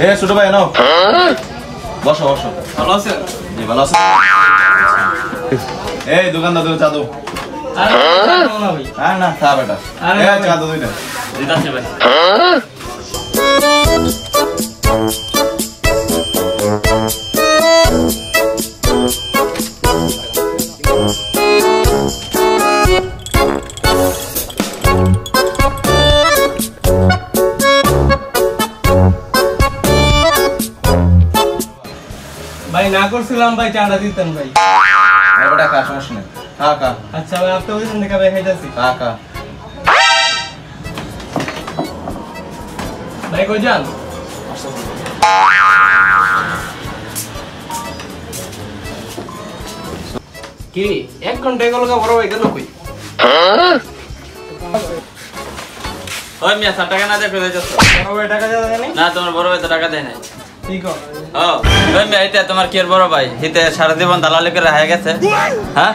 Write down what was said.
এ ছোট ভাই নাও বসো বসো। ভালো আছেন? জি ভালো আছেন। এই দোকানদার দুটো চা দাও। আর না চা বেটা। এই চা দাও দুইটা। দিতাছি ভাই। ভাই না করছিলাম ভাই চাঁদা দিতেন ভাই। বেটা কা সমস্যা নেই। খা খা। আচ্ছা ভাই আপনি ওইখান থেকে ভাই খাইতাছি। খা খা। ভাই কই যান? কি 1 ঘন্টা গেল গা বড় ভাই গেল কই? ওই মিয়া 60 টাকা না দে ফেলে যাচ্ছ। বড় ভাই টাকা দেয় নাই? না তোমার বড় ভাই তো টাকা দেয় নাই। ঠিক আছে। ও ওই মিয়া এটা তোমার কি বড় ভাই হিতে সারা জীবন দালালি করে হয়ে গেছে। হ্যাঁ